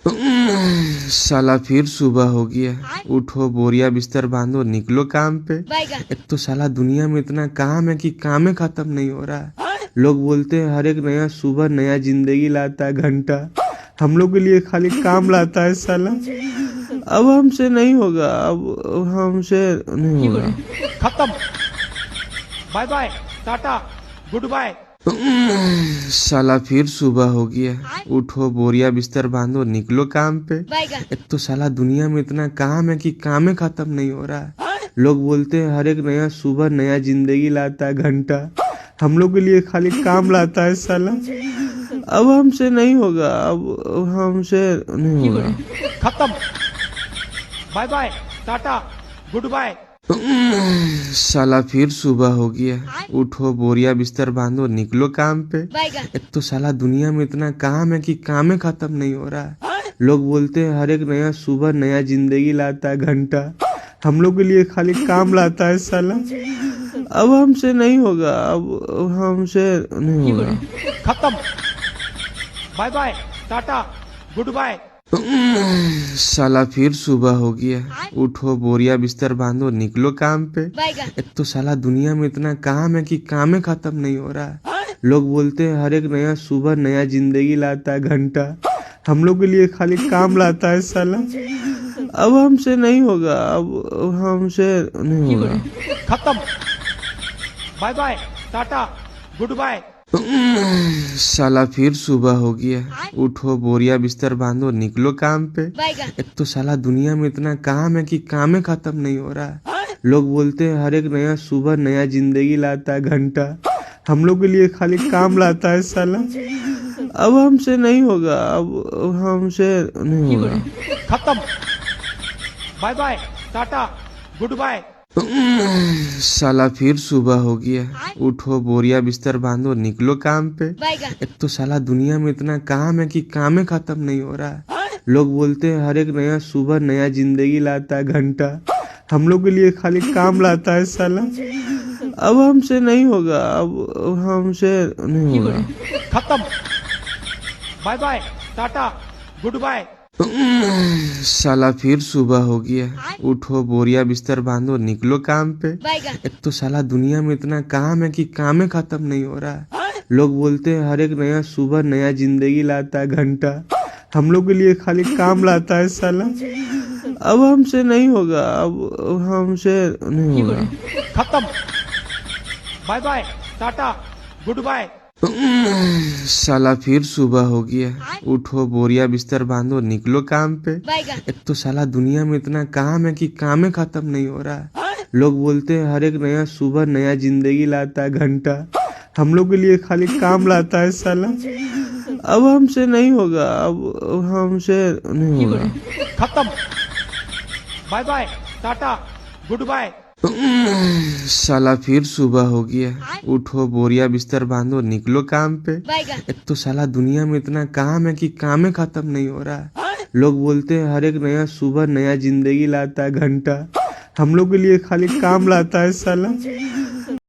साला फिर सुबह हो गया। उठो, बोरिया बिस्तर बांधो, निकलो काम पे। एक तो साला दुनिया में इतना काम है कि काम ही खत्म नहीं हो रहा है। लोग बोलते हैं हर एक नया सुबह नया जिंदगी लाता है घंटा, हम लोग के लिए खाली काम लाता है साला। अब हमसे नहीं होगा, अब हमसे नहीं होगा। खत्म। Bye bye, tata, goodbye. साला फिर सुबह हो गया। उठो, बोरिया बिस्तर बांधो, निकलो काम पे। एक तो साला दुनिया में इतना काम है कि काम ही खत्म नहीं हो रहा है। लोग बोलते हैं हर एक नया सुबह नया जिंदगी लाता है घंटा, हम लोग के लिए खाली काम लाता है साला। अब हमसे नहीं होगा, अब हमसे नहीं होगा। खत्म। Bye bye, tata, goodbye. साला फिर सुबह हो गया। उठो, बोरिया बिस्तर बांधो, निकलो काम पे। एक तो साला दुनिया में इतना काम है कि काम ही खत्म नहीं हो रहा है। लोग बोलते हैं हर एक नया सुबह नया जिंदगी लाता है घंटा, हम लोग के लिए खाली काम लाता है साला। अब हमसे नहीं होगा, अब हमसे नहीं होगा। खत्म। Bye bye, tata, goodbye. साला फिर सुबह हो गया। उठो, बोरिया बिस्तर बांधो, निकलो काम पे। एक तो साला दुनिया में इतना काम है कि काम ही खत्म नहीं हो रहा है। लोग बोलते हैं हर एक नया सुबह नया जिंदगी लाता है घंटा, हम लोग के लिए खाली काम लाता है साला। अब हमसे नहीं होगा, अब हमसे नहीं होगा। खत्म। Bye bye, tata, goodbye. साला फिर सुबह हो गया। उठो, बोरिया बिस्तर बांधो, निकलो काम पे। एक तो साला दुनिया में इतना काम है कि काम ही खत्म नहीं हो रहा है। लोग बोलते हैं हर एक नया सुबह नया जिंदगी लाता है घंटा, हम लोग के लिए खाली काम लाता है साला। अब हमसे नहीं होगा, अब हमसे नहीं होगा। खत्म। Bye bye, tata, goodbye. साला फिर सुबह हो गया। उठो, बोरिया बिस्तर बांधो, निकलो काम पे। एक तो साला दुनिया में इतना काम है कि काम ही खत्म नहीं हो रहा है। लोग बोलते हैं हर एक नया सुबह नया जिंदगी लाता है घंटा, हम लोग के लिए खाली काम लाता है साला। अब हमसे नहीं होगा, अब हमसे नहीं होगा। खत्म। Bye bye, tata, goodbye. साला फिर सुबह हो गया। उठो, बोरिया बिस्तर बांधो, निकलो काम पे। एक तो साला दुनिया में इतना काम है कि काम ही खत्म नहीं हो रहा है। लोग बोलते हैं हर एक नया सुबह नया जिंदगी लाता है घंटा, हम लोग के लिए खाली काम लाता है साला। अब हमसे नहीं होगा, अब हमसे नहीं होगा। खत्म। Bye bye, tata, goodbye. साला फिर सुबह हो गया। उठो, बोरिया बिस्तर बांधो, निकलो काम पे। एक तो साला दुनिया में इतना काम है कि काम ही खत्म नहीं हो रहा है। लोग बोलते हैं हर एक नया सुबह नया जिंदगी लाता है घंटा, हम लोग के लिए खाली काम लाता है साला। अब हमसे नहीं होगा, अब हमसे नहीं होगा। खत्म। Bye bye, tata, goodbye. साला फिर सुबह हो गया। उठो, बोरिया बिस्तर बांधो, निकलो काम पे। एक तो साला दुनिया में इतना काम है कि काम ही खत्म नहीं हो रहा है। लोग बोलते हैं हर एक नया सुबह नया जिंदगी लाता है घंटा, हम लोग के लिए खाली काम लाता है साला।